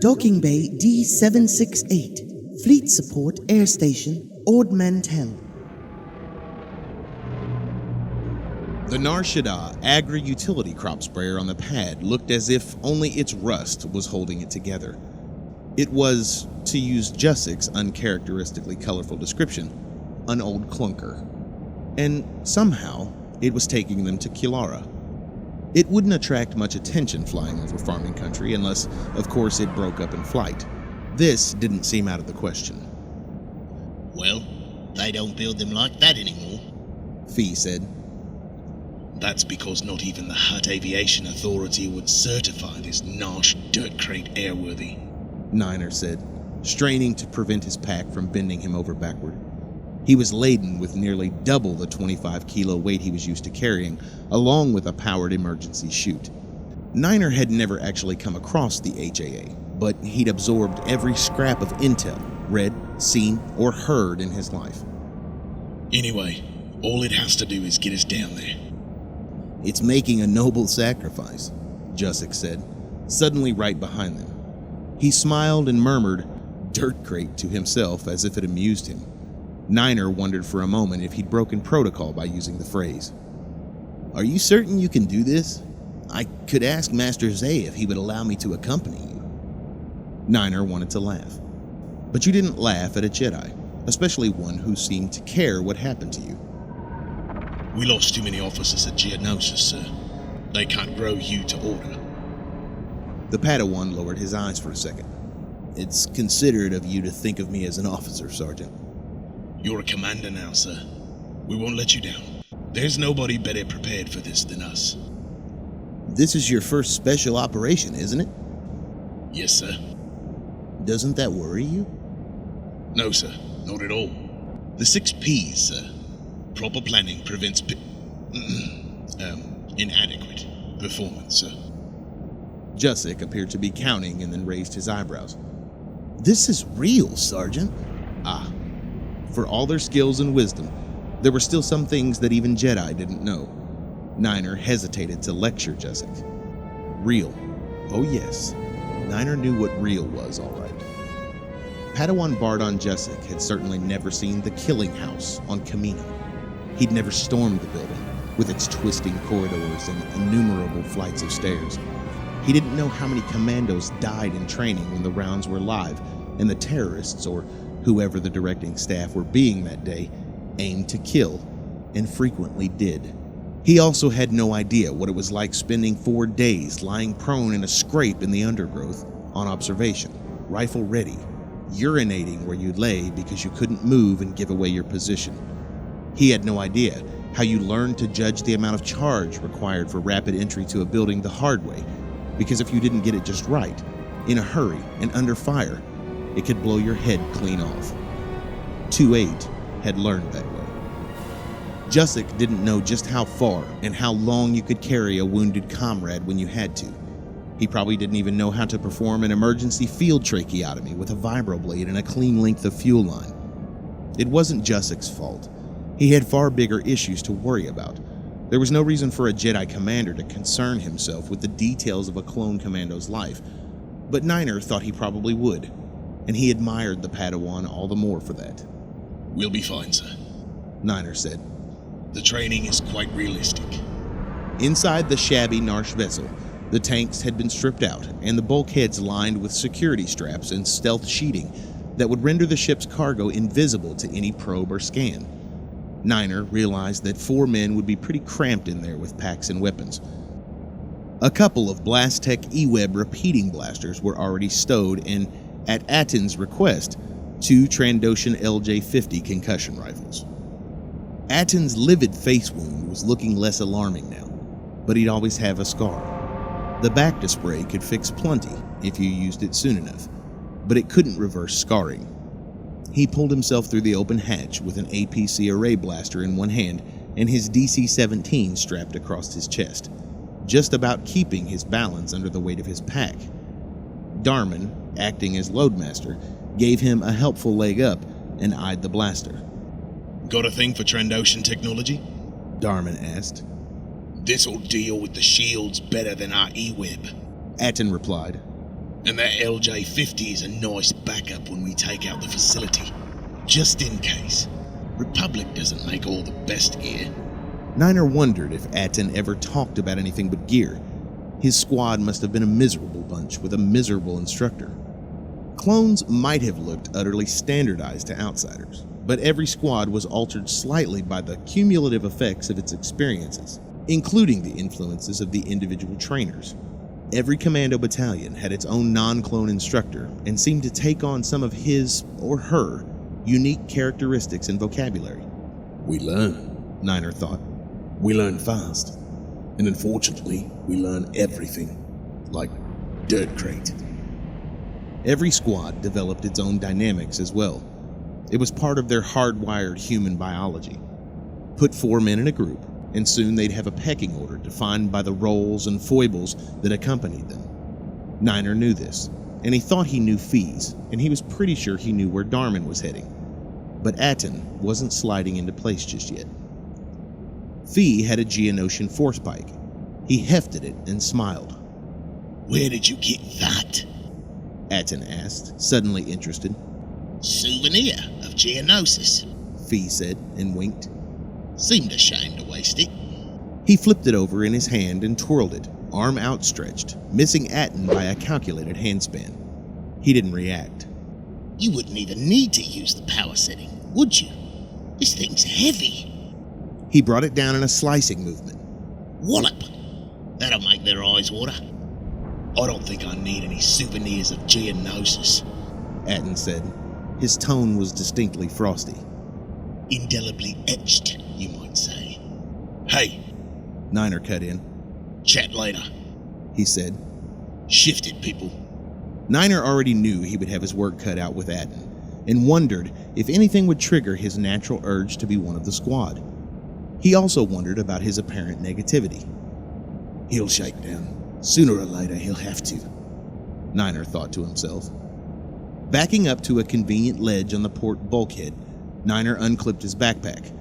Docking Bay D768, Fleet Support Air Station, Ord Mantell. The Non-Canonical agri-utility crop sprayer on the pad looked as if only its rust was holding it together. It was, to use Jussik's uncharacteristically colorful description, an old clunker. And somehow, it was taking them to Kilara. It wouldn't attract much attention flying over farming country unless, of course, it broke up in flight. This didn't seem out of the question. Well, they don't build them like that anymore, Fee said. That's because not even the Hut Aviation Authority would certify this Nosh dirt crate airworthy, Niner said, straining to prevent his pack from bending him over backward. He was laden with nearly double the 25-kilo weight he was used to carrying, along with a powered emergency chute. Niner had never actually come across the HAA, but he'd absorbed every scrap of intel, read, seen, or heard in his life. Anyway, all it has to do is get us down there. It's making a noble sacrifice, Jussik said, suddenly right behind them. He smiled and murmured, "dirt crate," to himself as if it amused him. Niner wondered for a moment if he'd broken protocol by using the phrase. "Are you certain you can do this? I could ask Master Zay if he would allow me to accompany you." Niner wanted to laugh. But you didn't laugh at a Jedi, especially one who seemed to care what happened to you. We lost too many officers at Geonosis, sir. They can't grow you to order. The Padawan lowered his eyes for a second. "It's considerate of you to think of me as an officer, Sergeant." You're a commander now, sir. We won't let you down. There's nobody better prepared for this than us. This is your first special operation, isn't it? Yes, sir. Doesn't that worry you? No, sir. Not at all. The 6 P's, sir. Proper planning prevents inadequate performance, sir. Jussik appeared to be counting and then raised his eyebrows. "This is real, Sergeant." Ah. For all their skills and wisdom, there were still some things that even Jedi didn't know. Niner hesitated to lecture Jussik. Real. Oh yes, Niner knew what real was, all right. Padawan Bardon Jussik had certainly never seen the Killing House on Commando. He'd never stormed the building, with its twisting corridors and innumerable flights of stairs. He didn't know how many commandos died in training when the rounds were live, and the terrorists, or whoever the directing staff were being that day, aimed to kill, and frequently did. He also had no idea what it was like spending 4 days lying prone in a scrape in the undergrowth, on observation, rifle ready, urinating where you lay because you couldn't move and give away your position. He had no idea how you learned to judge the amount of charge required for rapid entry to a building the hard way, because if you didn't get it just right, in a hurry and under fire, it could blow your head clean off. 2-8 had learned that way. Jussik didn't know just how far and how long you could carry a wounded comrade when you had to. He probably didn't even know how to perform an emergency field tracheotomy with a vibroblade and a clean length of fuel line. It wasn't Jussik's fault. He had far bigger issues to worry about. There was no reason for a Jedi commander to concern himself with the details of a clone commando's life, but Niner thought he probably would, and he admired the Padawan all the more for that. We'll be fine, sir, Niner said. The training is quite realistic. Inside the shabby Narsh vessel, the tanks had been stripped out and the bulkheads lined with security straps and stealth sheeting that would render the ship's cargo invisible to any probe or scan. Niner realized that 4 men would be pretty cramped in there with packs and weapons. A couple of Blastech E-Web repeating blasters were already stowed, and, at Atten's request, 2 Trandoshan LJ-50 concussion rifles. Atten's livid face wound was looking less alarming now, but he'd always have a scar. The Bacta spray could fix plenty if you used it soon enough, but it couldn't reverse scarring. He pulled himself through the open hatch with an APC array blaster in one hand and his DC-17 strapped across his chest, just about keeping his balance under the weight of his pack. Darman, acting as loadmaster, gave him a helpful leg up and eyed the blaster. Got a thing for Trandoshan technology? Darman asked. This'll deal with the shields better than our E-Web, Atten replied. And that LJ-50 is a nice backup when we take out the facility. Just in case. Republic doesn't make all the best gear. Niner wondered if Aten ever talked about anything but gear. His squad must have been a miserable bunch with a miserable instructor. Clones might have looked utterly standardized to outsiders, but every squad was altered slightly by the cumulative effects of its experiences, including the influences of the individual trainers. Every commando battalion had its own non-clone instructor and seemed to take on some of his, or her, unique characteristics and vocabulary. We learn, Niner thought. We learn fast. And unfortunately, we learn everything. Like Dirt Crate. Every squad developed its own dynamics as well. It was part of their hardwired human biology. Put 4 men in a group, and soon they'd have a pecking order defined by the roles and foibles that accompanied them. Niner knew this, and he thought he knew Fee's, and he was pretty sure he knew where Darman was heading. But Aten wasn't sliding into place just yet. Fee had a Geonosian force pike. He hefted it and smiled. Where did you get that? Aten asked, suddenly interested. Souvenir of Geonosis, Fee said and winked. Seemed a shame to waste it. He flipped it over in his hand and twirled it, arm outstretched, missing Aten by a calculated handspan. He didn't react. You wouldn't even need to use the power setting, would you? This thing's heavy. He brought it down in a slicing movement. Wallop! That'll make their eyes water. I don't think I need any souvenirs of Geonosis, Aten said. His tone was distinctly frosty. Indelibly etched, you might say. Hey, Niner cut in. Chat later, he said. Shifted, people. Niner already knew he would have his work cut out with Aten, and wondered if anything would trigger his natural urge to be one of the squad. He also wondered about his apparent negativity. He'll shake down. Sooner or later, he'll have to, Niner thought to himself. Backing up to a convenient ledge on the port bulkhead, Niner unclipped his backpack.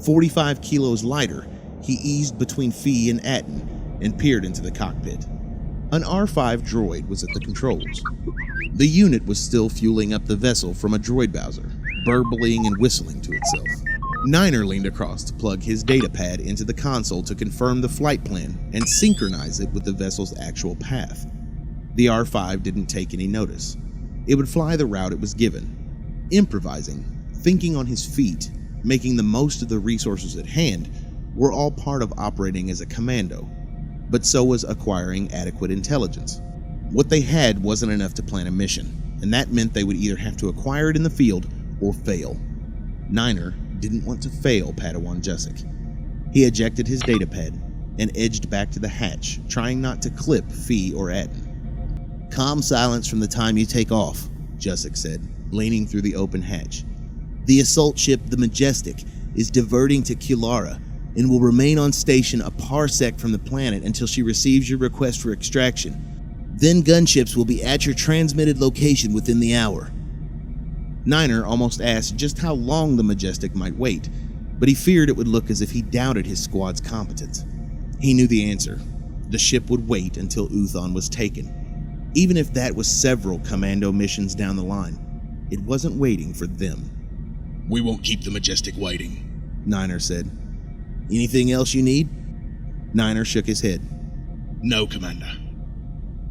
45 kilos lighter, he eased between Fee and Aten and peered into the cockpit. An R5 droid was at the controls. The unit was still fueling up the vessel from a droid Bowser, burbling and whistling to itself. Niner leaned across to plug his datapad into the console to confirm the flight plan and synchronize it with the vessel's actual path. The R5 didn't take any notice. It would fly the route it was given. Improvising, thinking on his feet, making the most of the resources at hand were all part of operating as a commando, but so was acquiring adequate intelligence. What they had wasn't enough to plan a mission, and that meant they would either have to acquire it in the field or fail. Niner didn't want to fail Padawan Jusik. He ejected his datapad and edged back to the hatch, trying not to clip Fee or Aten. "Calm silence from the time you take off," Jusik said, leaning through the open hatch. "The assault ship, the Majestic, is diverting to Kulara and will remain on station a parsec from the planet until she receives your request for extraction. Then gunships will be at your transmitted location within the hour." Niner almost asked just how long the Majestic might wait, but he feared it would look as if he doubted his squad's competence. He knew the answer. The ship would wait until Uthon was taken. Even if that was several commando missions down the line, it wasn't waiting for them. "We won't keep the Majestic waiting," Niner said. "Anything else you need?" Niner shook his head. "No, Commander."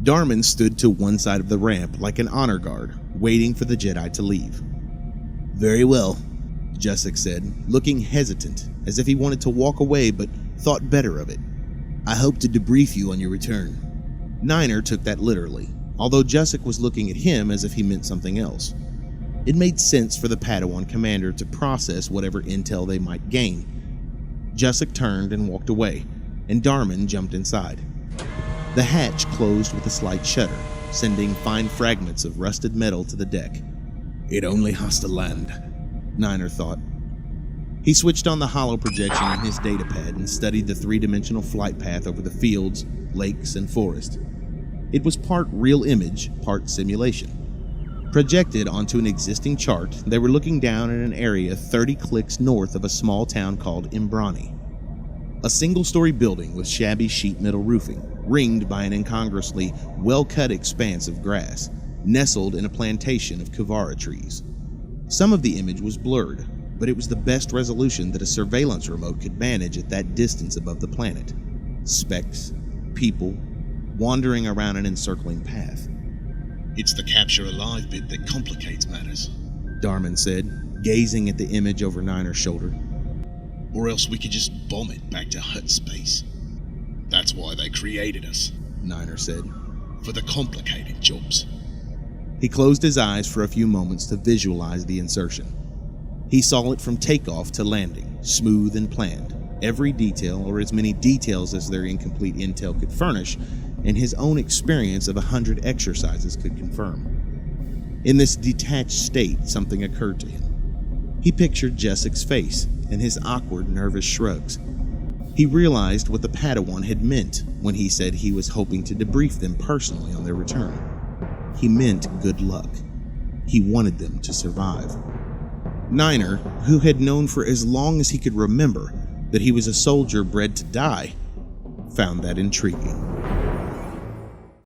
Darman stood to one side of the ramp like an honor guard, waiting for the Jedi to leave. "Very well," Jusik said, looking hesitant, as if he wanted to walk away but thought better of it. "I hope to debrief you on your return." Niner took that literally, although Jusik was looking at him as if he meant something else. It made sense for the Padawan commander to process whatever intel they might gain. Jusik turned and walked away, and Darman jumped inside. The hatch closed with a slight shudder, sending fine fragments of rusted metal to the deck. "It only has to land," Niner thought. He switched on the holo projection in his datapad and studied the three-dimensional flight path over the fields, lakes, and forest. It was part real image, part simulation. Projected onto an existing chart, they were looking down at an area 30 clicks north of a small town called Imbrani. A single-story building with shabby sheet metal roofing. ringed by an incongruously well-cut expanse of grass, nestled in a plantation of kivara trees. Some of the image was blurred, but it was the best resolution that a surveillance remote could manage at that distance above the planet. Specks, people, wandering around an encircling path. It's the capture alive bit that complicates matters. Darman said, gazing at the image over Niner's shoulder. Or else we could just bomb it back to Hut space. That's why they created us, Niner said. for the complicated jobs. He closed his eyes for a few moments to visualize the insertion. He saw it from takeoff to landing, smooth and planned, every detail, or as many details as their incomplete intel could furnish, and his own experience of 100 exercises could confirm. In this detached state, something occurred to him. He pictured Jessek's face and his awkward, nervous shrugs. He realized what the Padawan had meant when he said he was hoping to debrief them personally on their return. He meant good luck. He wanted them to survive. Niner, who had known for as long as he could remember that he was a soldier bred to die, found that intriguing.